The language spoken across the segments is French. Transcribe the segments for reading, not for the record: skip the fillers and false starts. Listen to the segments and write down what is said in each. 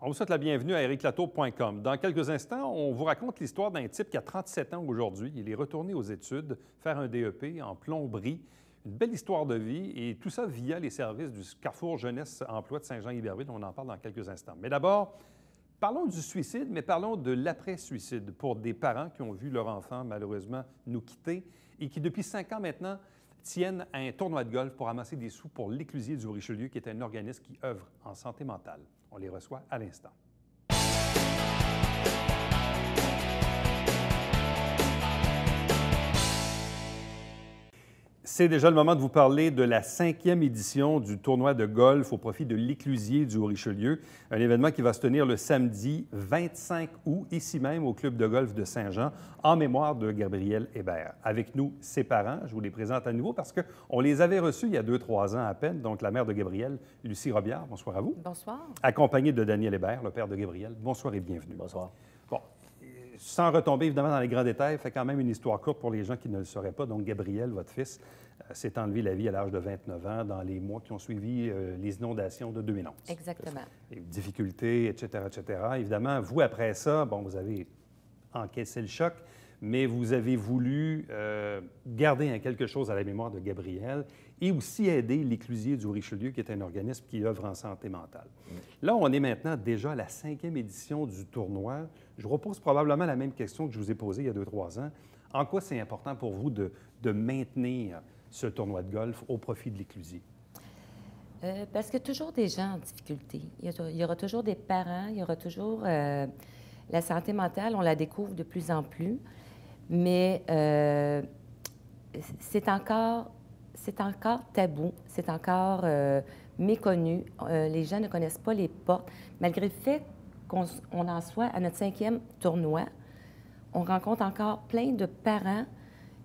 On vous souhaite la bienvenue à ericlatour.com. Dans quelques instants, on vous raconte l'histoire d'un type qui a 37 ans aujourd'hui. Il est retourné aux études, faire un DEP en plomberie. Une belle histoire de vie et tout ça via les services du Carrefour Jeunesse Emploi de Saint-Jean-Iberville. On en parle dans quelques instants. Mais d'abord, parlons du suicide, mais parlons de l'après-suicide pour des parents qui ont vu leur enfant malheureusement nous quitter et qui, depuis 5 ans maintenant, tiennent un tournoi de golf pour amasser des sous pour l'Éclusier du Richelieu, qui est un organisme qui œuvre en santé mentale. On les reçoit à l'instant. C'est déjà le moment de vous parler de la 5e édition du tournoi de golf au profit de l'Éclusier du Richelieu, un événement qui va se tenir le samedi 25 août, ici même au Club de golf de Saint-Jean, en mémoire de Gabriel Hébert. Avec nous, ses parents, je vous les présente à nouveau parce qu'on les avait reçus il y a 2-3 ans à peine, donc la mère de Gabriel, Lucie Robillard, bonsoir à vous. Bonsoir. Accompagnée de Daniel Hébert, le père de Gabriel. Bonsoir et bienvenue. Bonsoir. Bon, sans retomber évidemment dans les grands détails, fait quand même une histoire courte pour les gens qui ne le sauraient pas. Donc, Gabriel, votre fils, s'est enlevé la vie à l'âge de 29 ans dans les mois qui ont suivi les inondations de 2011. Exactement. Les difficultés, etc., etc. Évidemment, vous, après ça, bon, vous avez encaissé le choc, mais vous avez voulu garder quelque chose à la mémoire de Gabriel et aussi aider l'Éclusier du Richelieu, qui est un organisme qui œuvre en santé mentale. Là, on est maintenant déjà à la 5e édition du tournoi. Je vous repose probablement la même question que je vous ai posée il y a 2-3 ans. En quoi c'est important pour vous de maintenir ce tournoi de golf au profit de l'Éclusier? Parce qu'il y a toujours des gens en difficulté. Il y aura toujours des parents, il y aura toujours... la santé mentale, on la découvre de plus en plus, mais c'est encore tabou, c'est encore méconnu. Les gens ne connaissent pas les portes. Malgré le fait qu'on en soit à notre 5e tournoi, on rencontre encore plein de parents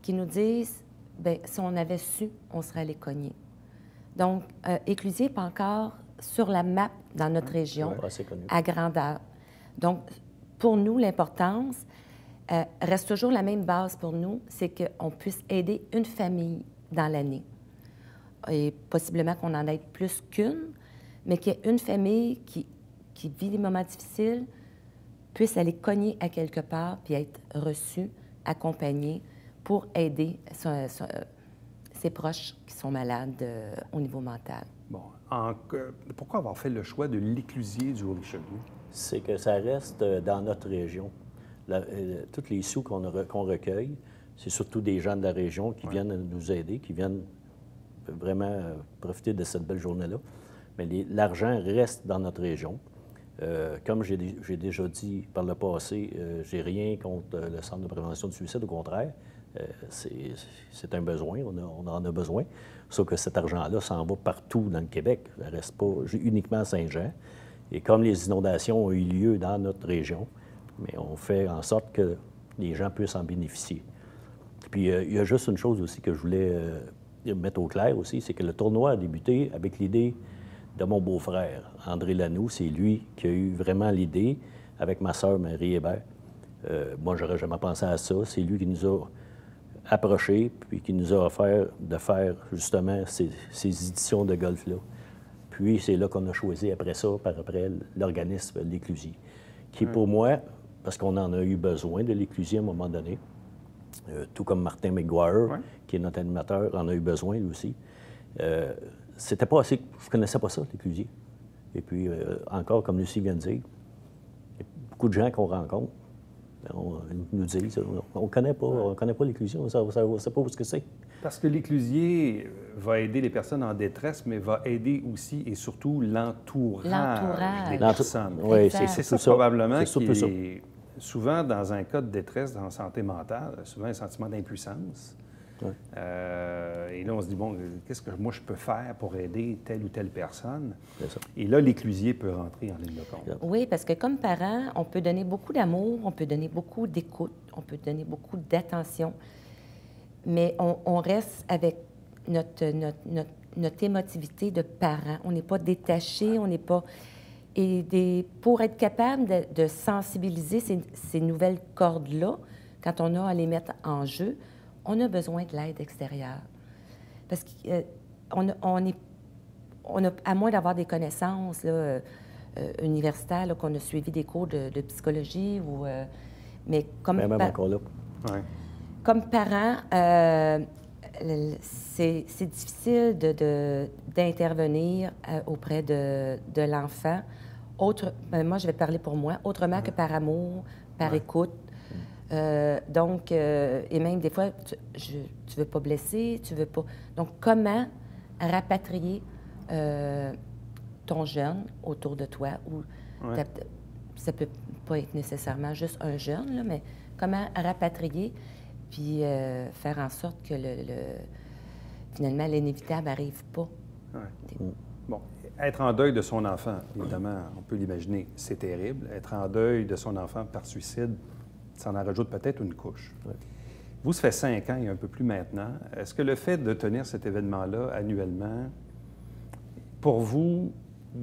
qui nous disent bien, si on avait su, on serait allé cogner. Donc, Éclusier n'est pas encore sur la map dans notre région, à grandeur. Donc, pour nous, l'importance reste toujours la même base pour nous, c'est qu'on puisse aider une famille dans l'année. Et possiblement qu'on en aide plus qu'une, mais qu'il y ait une famille qui vit des moments difficiles, puisse aller cogner à quelque part puis être reçue, accompagnée pour aider ses proches qui sont malades au niveau mental. Bon, pourquoi avoir fait le choix de l'Éclusier du Richelieu? C'est que ça reste dans notre région. Tous les sous qu'on recueille, c'est surtout des gens de la région qui viennent nous aider, qui viennent vraiment profiter de cette belle journée-là. Mais l'argent reste dans notre région. Comme j'ai déjà dit par le passé, j'ai rien contre le Centre de prévention du suicide, au contraire. C'est un besoin, on en a besoin. Sauf que cet argent-là s'en va partout dans le Québec. Ça ne reste pas uniquement à Saint-Jean. Et comme les inondations ont eu lieu dans notre région, mais on fait en sorte que les gens puissent en bénéficier. Puis il y a juste une chose aussi que je voulais mettre au clair aussi, c'est que le tournoi a débuté avec l'idée de mon beau-frère, André Lanoux. C'est lui qui a eu vraiment l'idée, avec ma sœur Marie Hébert. Moi, j'aurais jamais pensé à ça. C'est lui qui nous a approchés, puis qui nous a offert de faire justement ces éditions de golf-là. Puis c'est là qu'on a choisi après ça, après l'organisme l'Éclusier, qui pour moi, parce qu'on en a eu besoin de l'Éclusier à un moment donné, tout comme Martin McGuire, qui est notre animateur, en a eu besoin lui aussi. C'était pas assez, je connaissais pas ça, l'Éclusier. Et puis encore, comme Lucie vient de dire, il y a beaucoup de gens qu'on rencontre, nous disent, on ne connaît pas l'Éclusier, on ne sait pas où ce que c'est. Parce que l'Éclusier va aider les personnes en détresse, mais va aider aussi et surtout l'entourage des personnes. Oui, c'est ça probablement qui est souvent dans un cas de détresse en santé mentale, souvent un sentiment d'impuissance. Ouais. Et là, on se dit, bon, qu'est-ce que moi je peux faire pour aider telle ou telle personne? C'est ça. Et là, l'Éclusier peut rentrer en ligne de compte. Oui, parce que comme parent, on peut donner beaucoup d'amour, on peut donner beaucoup d'écoute, on peut donner beaucoup d'attention, mais on reste avec notre émotivité de parent. On n'est pas détaché, on n'est pas... Et pour être capable de sensibiliser ces nouvelles cordes-là, quand on a à les mettre en jeu, on a besoin de l'aide extérieure. Parce qu'on à moins d'avoir des connaissances là, universitaires, là, qu'on a suivi des cours de psychologie, mais comme, Même encore là. Ouais. comme parent, c'est difficile d'intervenir auprès de l'enfant. Moi, je vais parler pour moi, autrement que par amour, par écoute. Donc, et même des fois, tu veux pas blesser, tu veux pas... Donc, comment rapatrier ton jeune autour de toi, ou ça peut pas être nécessairement juste un jeune, là, mais comment rapatrier, puis faire en sorte que finalement, l'inévitable n'arrive pas. Ouais. Bon, être en deuil de son enfant, évidemment, on peut l'imaginer, c'est terrible. Être en deuil de son enfant par suicide, ça en rajoute peut-être une couche. Ouais. Vous, ça fait 5 ans et un peu plus maintenant. Est-ce que le fait de tenir cet événement-là annuellement, pour vous,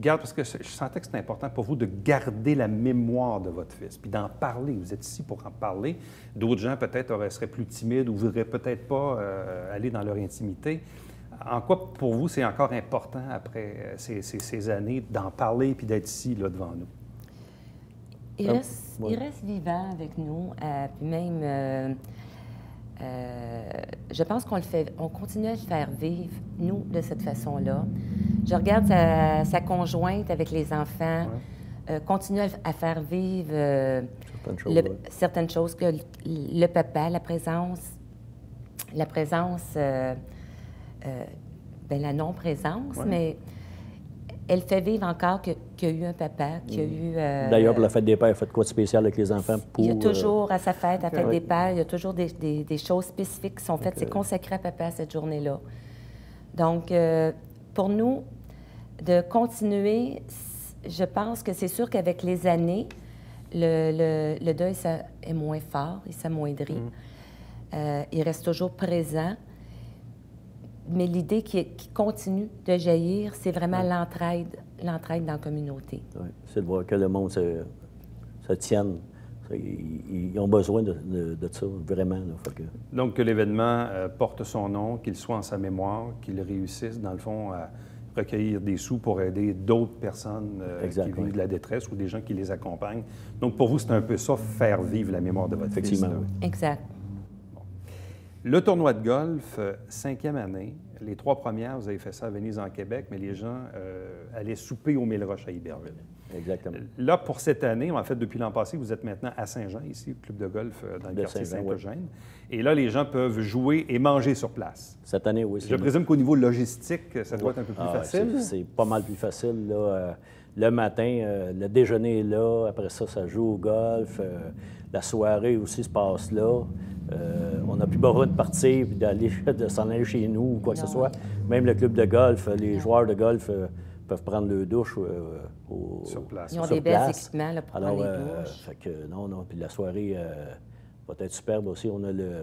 parce que je sentais que c'était important pour vous de garder la mémoire de votre fils, puis d'en parler. Vous êtes ici pour en parler. D'autres gens, peut-être, seraient plus timides ou ne voudraient peut-être pas aller dans leur intimité. En quoi, pour vous, c'est encore important, après ces années, d'en parler puis d'être ici, là, devant nous? Il reste vivant avec nous, puis même... je pense on continue à le faire vivre, nous, de cette façon-là. Je regarde sa conjointe avec les enfants, continue à faire vivre certaines choses, que le papa, la présence, la non-présence, mais elle fait vivre encore qu'il y a eu un papa, qu'il y a eu... D'ailleurs, pour la fête des pères, il fait quoi de spécial avec les enfants? Il y a toujours, à sa fête, à la fête des pères, il y a toujours des choses spécifiques qui sont faites. C'est consacré à papa cette journée-là. Donc, pour nous, de continuer, je pense que c'est sûr qu'avec les années, le deuil est moins fort, il s'amoindrit. Il reste toujours présent. Mais l'idée qui continue de jaillir, c'est vraiment l'entraide dans la communauté. Oui, c'est de voir que le monde se tienne. Ils ont besoin de ça, vraiment. Là, Donc, que l'événement porte son nom, qu'il soit en sa mémoire, qu'il réussisse, dans le fond, à recueillir des sous pour aider d'autres personnes qui vivent de la détresse ou des gens qui les accompagnent. Donc, pour vous, c'est un peu ça, faire vivre la mémoire de votre fils. Effectivement, oui. Exact. Le tournoi de golf, 5e année. Les 3 premières, vous avez fait ça à Venise, en Québec, mais les gens allaient souper au Mille Roches à Iberville. Exactement. Là, pour cette année, en fait, depuis l'an passé, vous êtes maintenant à Saint-Jean, ici, au club de golf dans le quartier Saint-Eugène. Et là, les gens peuvent jouer et manger sur place. Cette année, oui. Je présume qu'au niveau logistique, ça doit être un peu plus facile. C'est pas mal plus facile, là. Le matin, le déjeuner est là. Après ça, ça joue au golf. La soirée aussi se passe là. On n'a plus besoin de partir et de s'en aller chez nous ou quoi que ce soit. Même le club de golf, les joueurs de golf peuvent prendre le douche sur place. Ils ont des belles équipements là, pour prendre les douches. Fait que, non. Puis la soirée va être superbe aussi.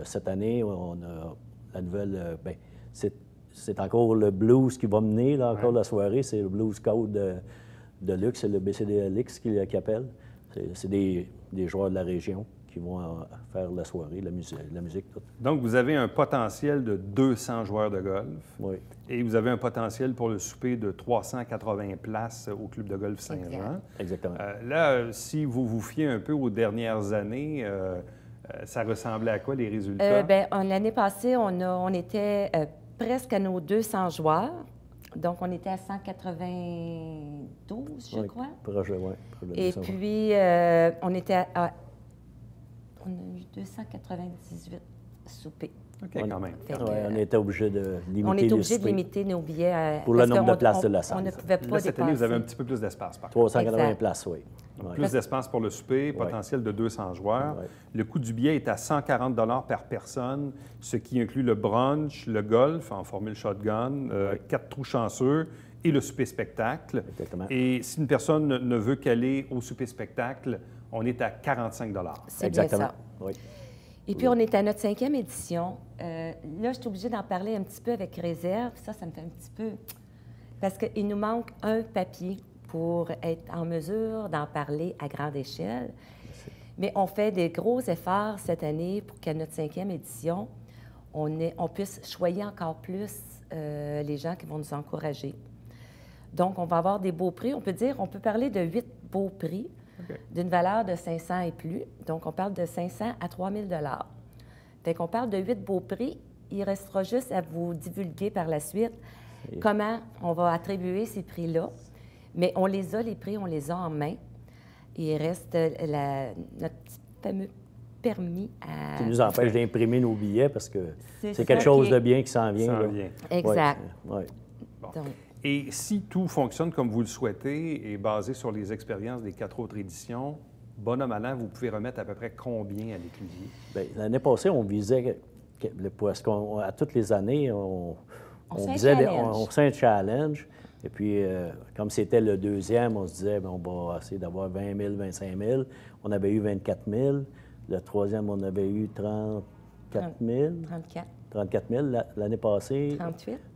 Cette année, on a la nouvelle... c'est encore le blues qui va mener, là, encore la soirée. C'est le Blues Code de luxe, c'est le BCDLX qui appelle. C'est des joueurs de la région qui vont faire la soirée, la musique, tout. Donc, vous avez un potentiel de 200 joueurs de golf. Oui. Et vous avez un potentiel pour le souper de 380 places au club de golf Saint-Jean. Exactement. Là, si vous vous fiez un peu aux dernières années, ça ressemblait à quoi, les résultats? L'année passée, on était presque à nos 200 joueurs. Donc, on était à 192, je crois. Proche, oui. Et puis, on était on a eu 298 soupers. OK, quand même. On était obligé de limiter On était obligé de limiter nos billets. Pour le nombre de places de la salle. On ne pouvait pas dépasser. Cette année, vous avez un petit peu plus d'espace, par contre. 380 places, oui. Donc, plus d'espace pour le souper, potentiel de 200 joueurs. Le coût du billet est à 140 par personne, ce qui inclut le brunch, le golf en formule shotgun, 4 trous chanceux et le souper-spectacle. Exactement. Et si une personne ne veut qu'aller au souper-spectacle, on est à 45 C'est bien ça. Oui. Et puis, on est à notre 5e édition. Là, je suis obligée d'en parler un petit peu avec réserve. Ça me fait un petit peu... Parce qu'il nous manque un papier pour être en mesure d'en parler à grande échelle. Mais on fait des gros efforts cette année pour qu'à notre 5e édition, on puisse choyer encore plus les gens qui vont nous encourager. Donc, on va avoir des beaux prix. On peut parler de 8 beaux prix d'une valeur de 500 et plus. Donc, on parle de 500 à 3 000 Fait qu'on parle de 8 beaux prix. Il restera juste à vous divulguer par la suite comment on va attribuer ces prix-là. Mais on les a, les prix, on les a en main. Il reste notre petit fameux permis à... Qui nous empêche d'imprimer nos billets parce que c'est quelque chose de bien qui s'en vient. Exact. Ouais. Bon. Et si tout fonctionne comme vous le souhaitez et basé sur les expériences des 4 autres éditions, bonhomme à l'an, vous pouvez remettre à peu près combien à l'éclusier? Bien, l'année passée, on visait, parce qu'à toutes les années, on faisait un challenge. Et puis, comme c'était le deuxième, on se disait, bien, on va essayer d'avoir 20 000, 25 000. On avait eu 24 000. Le troisième, on avait eu 34 000. 34 000 l'année passée.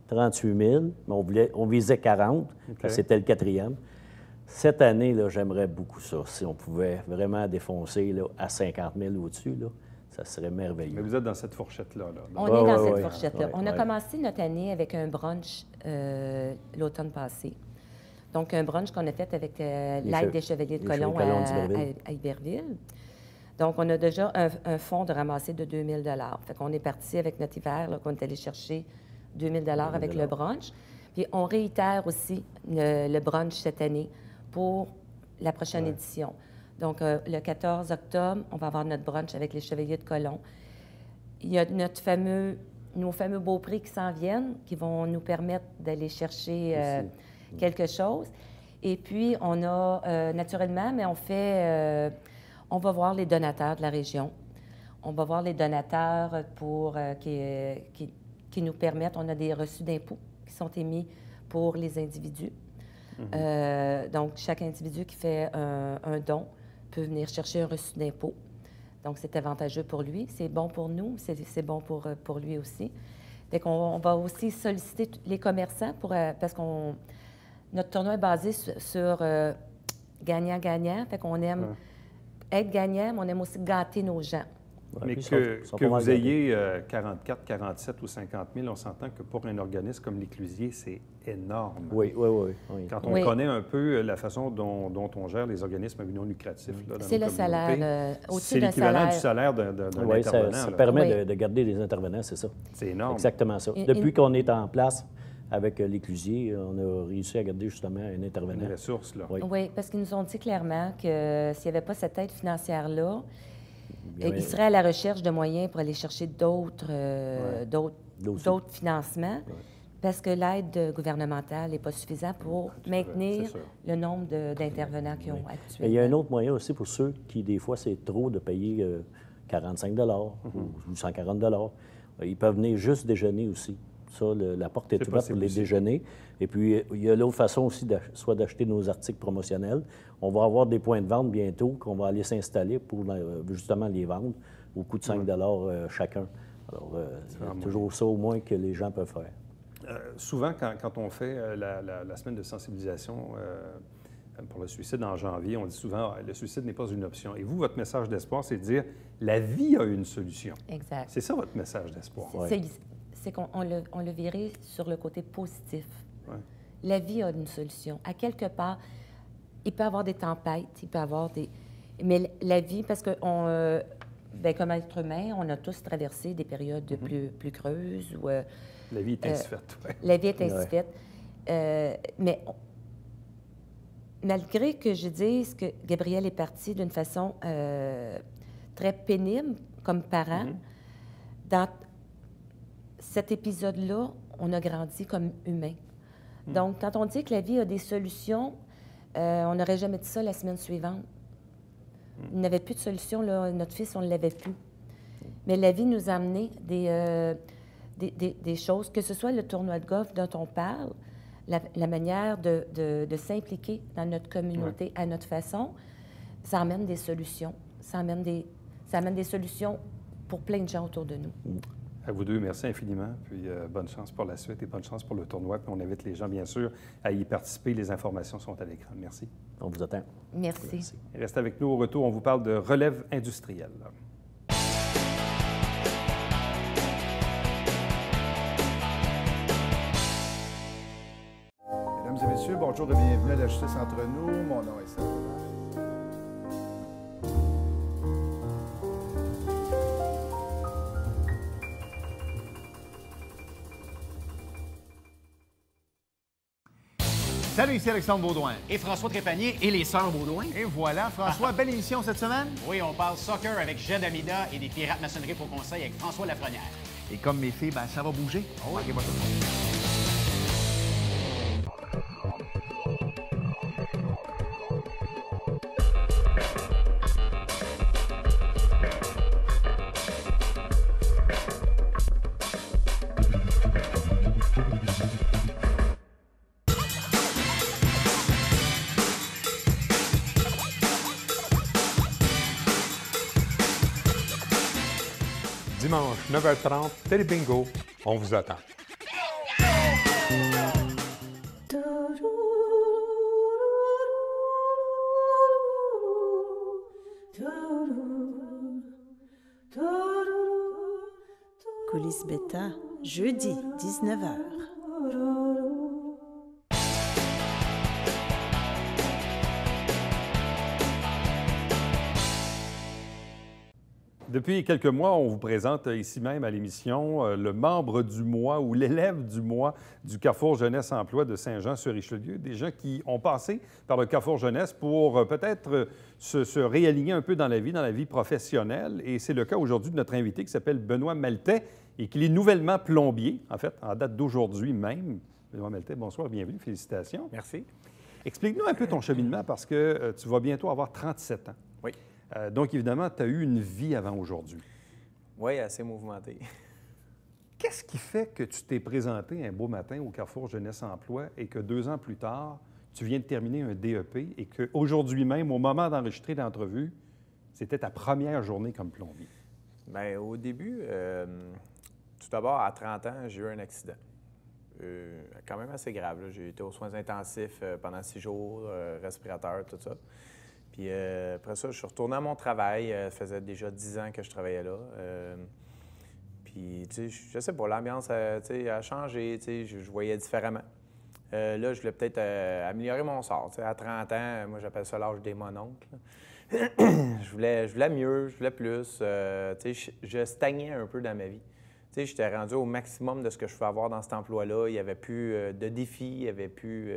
38 000. Mais on visait 40. C'était le quatrième. Cette année, là, j'aimerais beaucoup ça. Si on pouvait vraiment défoncer là, à 50 000 au-dessus, là, ça serait merveilleux. Mais vous êtes dans cette fourchette-là. Là. On est dans cette fourchette-là. On a commencé notre année avec un brunch l'automne passé. Donc, un brunch qu'on a fait avec l'aide des Chevaliers de Colomb à Iberville. Donc, on a déjà un fonds de ramasser de 2 000 Fait qu'on est parti avec notre hiver, là, qu'on est allé chercher 2 000 avec le brunch. Puis, on réitère aussi le brunch cette année pour la prochaine édition. Donc, le 14 octobre, on va avoir notre brunch avec les Chevaliers de Colomb. Il y a nos fameux beaux prix qui s'en viennent, qui vont nous permettre d'aller chercher quelque chose. Et puis, on a, naturellement, mais on va voir les donateurs de la région. On va voir les donateurs qui nous permettent. On a des reçus d'impôts qui sont émis pour les individus. Donc, chaque individu qui fait un don peut venir chercher un reçu d'impôt. Donc, c'est avantageux pour lui. C'est bon pour nous, c'est bon pour lui aussi. Fait qu'on va aussi solliciter les commerçants parce que notre tournoi est basé sur gagnant-gagnant. Fait qu'on aime être gagnant, mais on aime aussi gâter nos gens. Mais que vous ayez 44, 47 ou 50 000, on s'entend que pour un organisme comme l'Éclusier, c'est énorme. Oui. Quand on connaît un peu la façon dont on gère les organismes non lucratifs là, dans c'est le salaire, c'est l'équivalent du salaire d'un intervenant. Ça permet de garder les intervenants, c'est ça. C'est énorme. Exactement ça. Depuis qu'on est en place avec l'Éclusier, on a réussi à garder justement un intervenant. Une ressource, là. Oui, parce qu'ils nous ont dit clairement que s'il n'y avait pas cette aide financière-là, ils seraient à la recherche de moyens pour aller chercher d'autres financements, parce que l'aide gouvernementale n'est pas suffisante pour maintenir le nombre d'intervenants qu'ils ont actuellement. Et il y a un autre moyen aussi pour ceux qui, des fois, c'est trop de payer 45 ou 140 Ils peuvent venir juste déjeuner aussi. Ça, la porte est ouverte pour les déjeuners. Et puis, il y a l'autre façon aussi, soit d'acheter nos articles promotionnels. On va avoir des points de vente bientôt qu'on va aller s'installer pour justement les vendre au coût de 5 chacun. Alors, c'est toujours ça au moins que les gens peuvent faire. Souvent, quand on fait la semaine de sensibilisation pour le suicide en janvier, on dit souvent le suicide n'est pas une option. Et vous, votre message d'espoir, c'est de dire la vie a une solution. Exact. C'est ça votre message d'espoir. C'est qu'on l'a viré sur le côté positif. Ouais. La vie a une solution. À quelque part, il peut y avoir des tempêtes, il peut y avoir des... Mais la vie, parce que comme être humain, on a tous traversé des périodes plus creuses. La vie est ainsi faite. Ouais. La vie est ainsi faite. Mais malgré que je dise que Gabriel est parti d'une façon très pénible comme parent, dans cet épisode-là, on a grandi comme humain. Donc, quand on dit que la vie a des solutions, on n'aurait jamais dit ça la semaine suivante. Il n'y avait plus de solution, là. Notre fils, on ne l'avait plus. Mais la vie nous a amené des choses, que ce soit le tournoi de golf dont on parle, la manière de s'impliquer dans notre communauté à notre façon, ça amène des solutions. Ça amène des solutions pour plein de gens autour de nous. À vous deux, merci infiniment. Puis bonne chance pour la suite et bonne chance pour le tournoi. Puis on invite les gens, bien sûr, à y participer. Les informations sont à l'écran. Merci. On vous attend. Merci. Restez avec nous. Au retour, on vous parle de relève industrielle. Mesdames mesdames et messieurs. Bonjour et bienvenue à la Justice entre nous. Mon nom est Serge. Salut, ici Alexandre Baudouin. Et François Trépanier et les sœurs Baudouin. Et voilà, François, belle émission cette semaine. Oui, on parle soccer avec Jed Amida et des Pirates Maçonnerie pour conseil avec François Lafrenière. Et comme mes filles, ben ça va bouger. Oh, Manquez pas ça. Dimanche, 9h30, Télé Bingo, on vous attend. Coulisses Bêta, jeudi, 19h. Depuis quelques mois, on vous présente ici même à l'émission le membre du mois ou l'élève du mois du Carrefour Jeunesse Emploi de Saint-Jean-sur-Richelieu. Des gens qui ont passé par le Carrefour Jeunesse pour peut-être se réaligner un peu dans la vie professionnelle. Et c'est le cas aujourd'hui de notre invité qui s'appelle Benoît Maltais et qui est nouvellement plombier, en fait, en date d'aujourd'hui même. Benoît Maltais, bonsoir, bienvenue, félicitations. Merci. Explique-nous un peu ton cheminement parce que tu vas bientôt avoir 37 ans. Oui. Donc, évidemment, tu as eu une vie avant aujourd'hui. Oui, assez mouvementée. Qu'est-ce qui fait que tu t'es présenté un beau matin au Carrefour Jeunesse Emploi et que 2 ans plus tard, tu viens de terminer un DEP et qu'aujourd'hui même, au moment d'enregistrer l'entrevue, c'était ta première journée comme plombier? Bien, au début, tout d'abord, à 30 ans, j'ai eu un accident. Quand même assez grave. J'ai été aux soins intensifs pendant 6 jours, respirateur, tout ça. Puis après ça, je suis retourné à mon travail. Ça faisait déjà 10 ans que je travaillais là. Puis, tu sais, je sais pas, l'ambiance a changé. Je voyais différemment. Là, je voulais peut-être améliorer mon sort. À 30 ans, moi, j'appelle ça l'âge des mononcles. je voulais mieux, je voulais plus. Je stagnais un peu dans ma vie. J'étais rendu au maximum de ce que je pouvais avoir dans cet emploi-là. Il n'y avait plus de défis, il n'y avait plus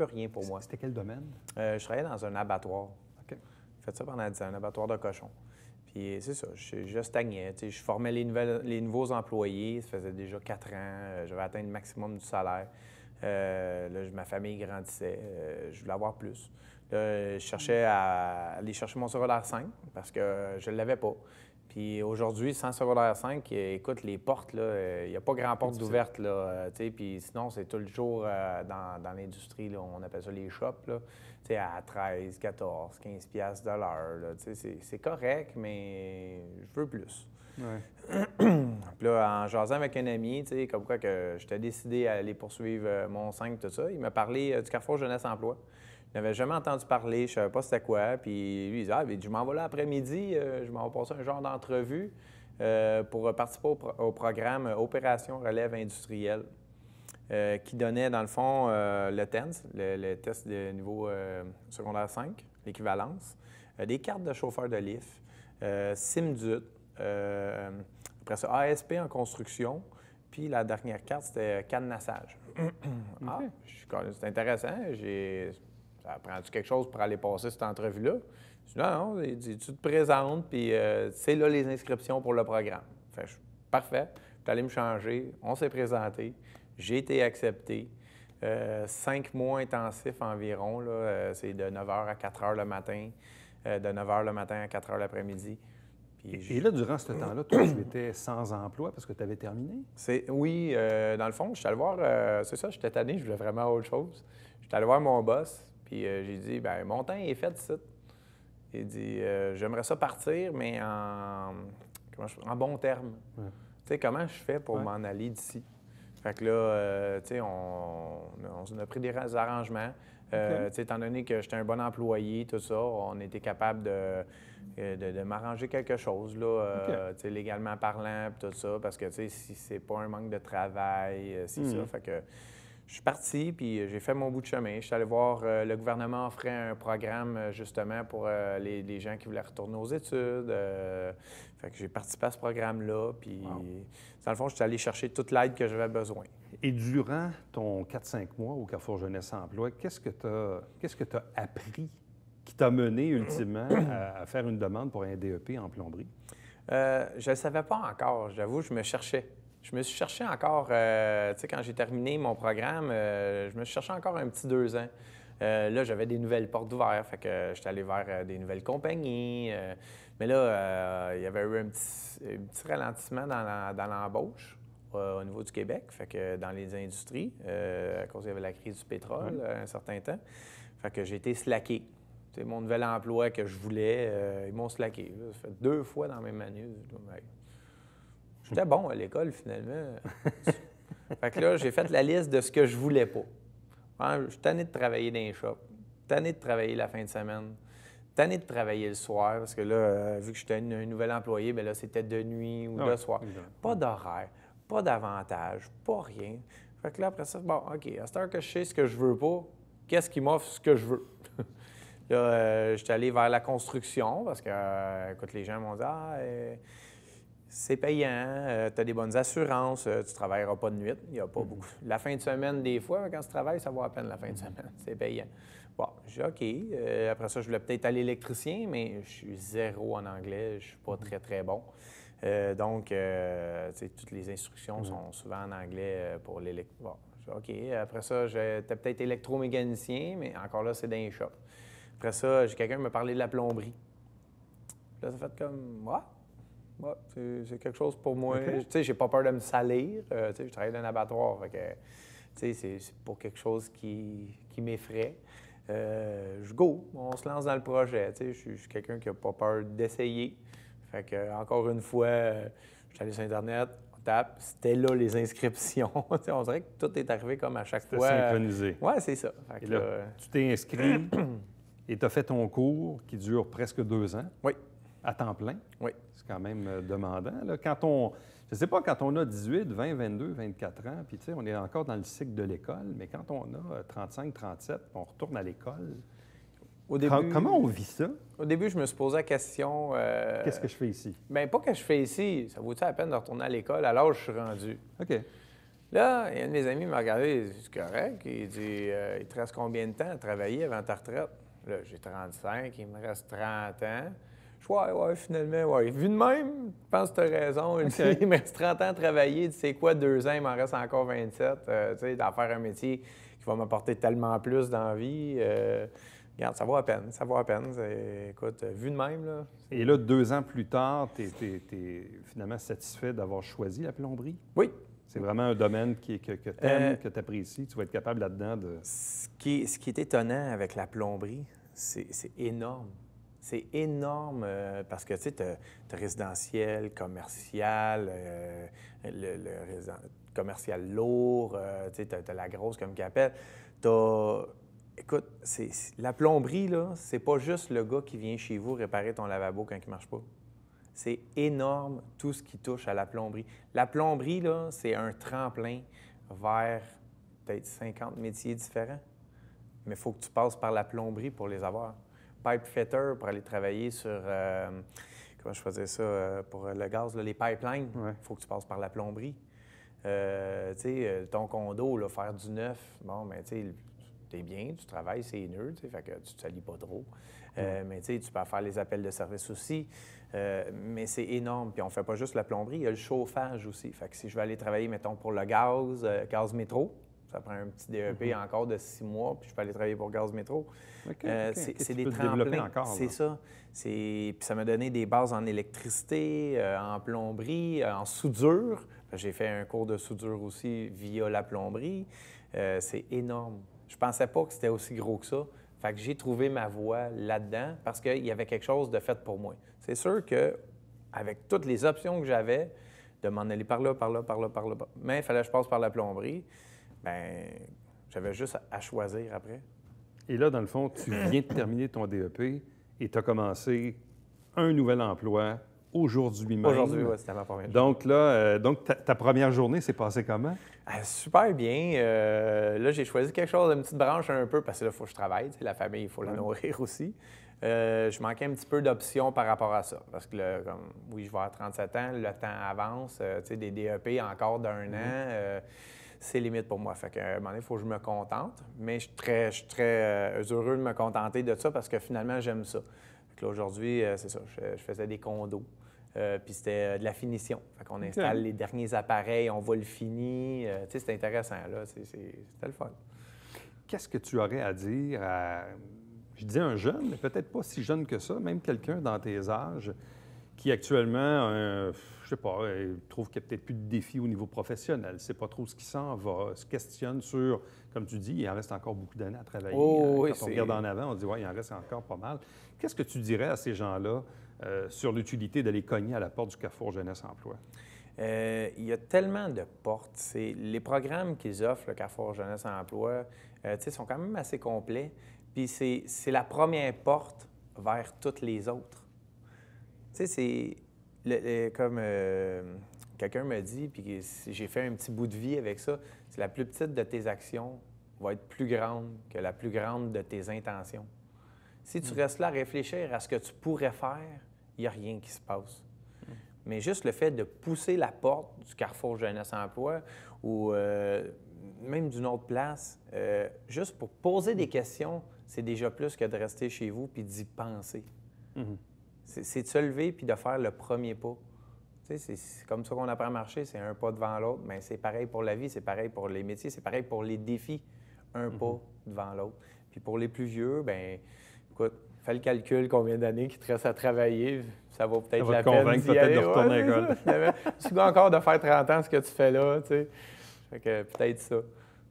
rien pour moi. C'était quel domaine? Je travaillais dans un abattoir. OK. J'ai fait ça pendant 10 ans, un abattoir de cochons. Puis c'est ça, je stagnais. Je formais les nouveaux employés. Ça faisait déjà 4 ans. J'avais atteint le maximum du salaire. Là, ma famille grandissait. Je voulais avoir plus. Là, je cherchais à aller chercher mon secondaire 5 parce que je ne l'avais pas. Puis aujourd'hui, sans secondaire 5, écoute, les portes, il n'y a pas grand porte d'ouvertes, puis sinon, c'est tout le jour dans l'industrie, là, on appelle ça les shops, là, à 13, 14, 15 piastres de l'heure. C'est correct, mais je veux plus. Ouais. Puis là, en jasant avec un ami, comme quoi que j'étais décidé à aller poursuivre mon 5, tout ça, il m'a parlé du Carrefour Jeunesse Emploi. Je n'avais jamais entendu parler, je ne savais pas c'était quoi. Puis lui, il disait, je m'en vais là après-midi, je m'en vais passer un genre d'entrevue pour participer au programme Opération Relève industrielle, qui donnait, dans le fond, le TENS, le test de niveau secondaire 5, l'équivalence, des cartes de chauffeur de lift, SIMDUT, après ça, ASP en construction, puis la dernière carte, c'était cadenassage. Ah, c'est intéressant, ça prend-tu quelque chose pour aller passer cette entrevue-là? Je dis non, tu te présentes, puis c'est là les inscriptions pour le programme. Fait, parfait, tu es allé me changer, on s'est présenté, j'ai été accepté. 5 mois intensifs environ, c'est de 9h à 4h le matin, de 9h le matin à 4h l'après-midi. Et là, durant ce temps-là, toi, tu étais sans emploi parce que tu avais terminé? Oui, dans le fond, je suis allé voir, c'est ça, j'étais tanné, je voulais vraiment autre chose. J'étais allé voir mon boss. Puis j'ai dit, bien, mon temps est fait ici. Il dit, j'aimerais ça partir, mais en bon terme. Ouais. Tu sais, comment je fais pour m'en aller d'ici? Fait que là, tu sais, on a pris des arrangements. Tu sais, étant donné que j'étais un bon employé, tout ça, on était capable de m'arranger quelque chose, là, tu sais, légalement parlant, tout ça, parce que, tu sais, si c'est pas un manque de travail, c'est ça. Fait que je suis parti, puis j'ai fait mon bout de chemin. Je suis allé voir, le gouvernement offrait un programme justement pour les gens qui voulaient retourner aux études. Fait que j'ai participé à ce programme-là, puis dans le fond, je suis allé chercher toute l'aide que j'avais besoin. Et durant ton 4-5 mois au Carrefour Jeunesse Emploi, qu'est-ce que tu as appris qui t'a mené ultimement à faire une demande pour un DEP en plomberie? Je ne le savais pas encore, j'avoue, je me cherchais. Je me suis cherché encore, tu sais, quand j'ai terminé mon programme, je me suis cherché encore un petit 2 ans. Là, j'avais des nouvelles portes ouvertes, fait que j'étais allé vers des nouvelles compagnies. Mais là, il y avait eu un petit ralentissement dans l'embauche au niveau du Québec, fait que dans les industries, à cause qu'il y avait la crise du pétrole un certain temps. Fait que j'ai été slacké. Tu sais, mon nouvel emploi que je voulais, ils m'ont slacké. Là. Ça fait 2 fois dans la même année. J'étais bon à l'école, finalement. Fait que là, j'ai fait la liste de ce que je voulais pas. Je suis tanné de travailler dans les shops, tanné de travailler la fin de semaine, tanné de travailler le soir, parce que là, vu que j'étais un nouvel employé, bien là, c'était de nuit ou de soir. Pas d'horaire, pas d'avantage, pas rien. Fait que là, après ça, bon, OK, à cette heure que je sais ce que je veux pas, qu'est-ce qui m'offre ce que je veux? Là, j'étais allé vers la construction, parce que, écoute, les gens m'ont dit « Ah, c'est payant, tu as des bonnes assurances, tu ne travailleras pas de nuit. » Il n'y a pas beaucoup. La fin de semaine, des fois, quand tu travailles, ça vaut à peine la fin de semaine. C'est payant. Bon, j'ai dit OK. Après ça, je voulais peut-être aller électricien, mais je suis 0 en anglais. Je ne suis pas très, très bon. Donc, tu sais, toutes les instructions sont souvent en anglais pour l'électricien. Bon, j'ai dit OK. Après ça, j'étais peut-être électromécanicien, mais encore là, c'est dans les shops. Après ça, j'ai quelqu'un qui m'a parlé de la plomberie. Là, ça fait comme ouais, c'est quelque chose pour moi. Okay. Tu sais, j'ai pas peur de me salir. Tu sais, je travaille dans un abattoir. Fait que, tu sais, c'est pas quelque chose qui m'effraie. Je go, on se lance dans le projet. Tu sais, je suis quelqu'un qui a pas peur d'essayer. Fait que, encore une fois, je suis allé sur Internet, on tape, c'était là les inscriptions. On dirait que tout est arrivé comme à chaque fois. C'était synchronisé. Oui, c'est ça. Fait que, là, tu t'es inscrit et tu as fait ton cours qui dure presque 2 ans. Oui. À temps plein? Oui. C'est quand même demandant. Là. Je ne sais pas, quand on a 18, 20, 22, 24 ans, puis tu sais, on est encore dans le cycle de l'école, mais quand on a 35, 37, on retourne à l'école. Au début, comment on vit ça? Au début, je me suis posé la question... Qu'est-ce que je fais ici? Bien, pas que je fais ici. Ça vaut-il la peine de retourner à l'école à l'âge où je suis rendu? OK. Là, il y a un de mes amis qui m'a regardé, il dit, c'est correct. Il dit, il te reste combien de temps à travailler avant ta retraite? Là, j'ai 35, il me reste 30 ans. Ouais, finalement, ouais. Vu de même, je pense que tu as raison. Okay. Il me reste 30 ans à travailler. Tu sais quoi, 2 ans, il m'en reste encore 27. Tu sais, d'en faire un métier qui va m'apporter tellement plus dans la vie. Regarde, ça vaut à peine. Ça vaut à peine. Écoute, vu de même, là. Et là, 2 ans plus tard, tu es finalement satisfait d'avoir choisi la plomberie? Oui. C'est vraiment un domaine que tu aimes, que tu apprécies. Tu vas être capable là-dedans de... Ce qui est étonnant avec la plomberie, c'est énorme. C'est énorme parce que, tu sais, tu as résidentiel, commercial, commercial lourd, tu sais, tu as la grosse comme qu'ils appellent. Écoute, la plomberie, là, c'est pas juste le gars qui vient chez vous réparer ton lavabo quand il marche pas. C'est énorme tout ce qui touche à la plomberie. La plomberie, là, c'est un tremplin vers peut-être 50 métiers différents. Mais il faut que tu passes par la plomberie pour les avoir. Pipe fitter pour aller travailler sur, comment je faisais ça, pour le gaz, là, les pipelines. Il faut que tu passes par la plomberie. Tu sais, ton condo, là, faire du neuf, bon, mais tu sais, t'es bien, tu travailles, c'est neutre, fait que tu te salis pas trop. Mais tu sais, tu peux faire les appels de service aussi. Mais c'est énorme. Puis on fait pas juste la plomberie, il y a le chauffage aussi. Fait que si je veux aller travailler, mettons, pour le gaz métro, ça prend un petit DEP encore de 6 mois, puis je peux aller travailler pour Gaz Métro. Okay. C'est des tremplins. C'est ça. Puis ça m'a donné des bases en électricité, en plomberie, en soudure. J'ai fait un cours de soudure aussi via la plomberie. C'est énorme. Je pensais pas que c'était aussi gros que ça. Fait que j'ai trouvé ma voie là-dedans parce qu'il y avait quelque chose de fait pour moi. C'est sûr qu'avec toutes les options que j'avais, de m'en aller par là, mais il fallait que je passe par la plomberie. Bien, j'avais juste à choisir après. Et là, dans le fond, tu viens de terminer ton DEP et tu as commencé un nouvel emploi aujourd'hui même. Aujourd'hui, oui, c'était ma première journée. Donc là, ta première journée s'est passée comment? Super bien. Là, j'ai choisi quelque chose, une petite branche un peu, parce que là, il faut que je travaille. Tu sais, la famille, il faut la nourrir aussi. Je manquais un petit peu d'options par rapport à ça. Parce que là, comme, oui, je vais avoir 37 ans, le temps avance. Tu sais, des DEP encore d'un an, c'est limite pour moi. Fait qu'à un moment donné, il faut que je me contente. Mais je suis très heureux de me contenter de ça parce que finalement, j'aime ça. Fait que là, aujourd'hui, c'est ça, je faisais des condos. Puis c'était de la finition. Fait qu'on installe les derniers appareils, on va le finir. Tu sais, c'est intéressant, là. C'était le fun. Qu'est-ce que tu aurais à dire à, je dis un jeune, mais peut-être pas si jeune que ça, même quelqu'un dans tes âges qui actuellement, je sais pas, trouve qu'il n'y a peut-être plus de défis au niveau professionnel, ne sait pas trop ce qui s'en va, se questionne sur, comme tu dis, il en reste encore beaucoup d'années à travailler. Oui, quand on regarde en avant, on dit, ouais, il en reste encore pas mal. Qu'est-ce que tu dirais à ces gens-là sur l'utilité d'aller cogner à la porte du Carrefour Jeunesse Emploi? Il y a tellement de portes. Les programmes qu'ils offrent, le Carrefour Jeunesse Emploi, sont quand même assez complets. Puis c'est la première porte vers toutes les autres. Tu sais, c'est comme quelqu'un me dit, puis j'ai fait un petit bout de vie avec ça, c'est la plus petite de tes actions va être plus grande que la plus grande de tes intentions. Si tu restes là à réfléchir à ce que tu pourrais faire, il n'y a rien qui se passe. Mais juste le fait de pousser la porte du Carrefour Jeunesse Emploi ou même d'une autre place, juste pour poser des questions, c'est déjà plus que de rester chez vous puis d'y penser. C'est de se lever puis de faire le premier pas. Tu sais, c'est comme ça qu'on apprend à marcher, c'est un pas devant l'autre. Mais c'est pareil pour la vie, c'est pareil pour les métiers, c'est pareil pour les défis, un pas devant l'autre. Puis pour les plus vieux, bien, écoute, fais le calcul, combien d'années qu'il te reste à travailler, ça vaut peut-être la peine d'y aller. Peut-être de retourner à l'école. Tu dois encore de faire 30 ans ce que tu fais là, tu sais. Fait que peut-être ça.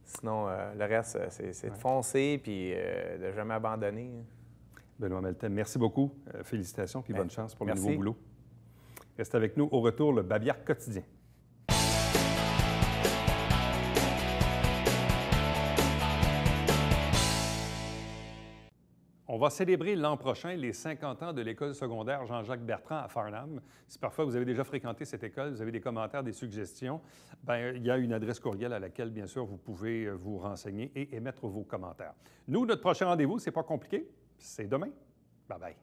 Sinon, le reste, c'est de foncer puis de jamais abandonner. Benoît Meltem, merci beaucoup. Félicitations puis bonne chance pour le merci. nouveau boulot. Reste avec nous. Au retour, le Babillard quotidien. On va célébrer l'an prochain les 50 ans de l'école secondaire Jean-Jacques Bertrand à Farnham. Si parfois vous avez déjà fréquenté cette école, vous avez des commentaires, des suggestions, bien, il y a une adresse courriel à laquelle, bien sûr, vous pouvez vous renseigner et émettre vos commentaires. Nous, notre prochain rendez-vous, c'est pas compliqué, c'est demain. Bye-bye.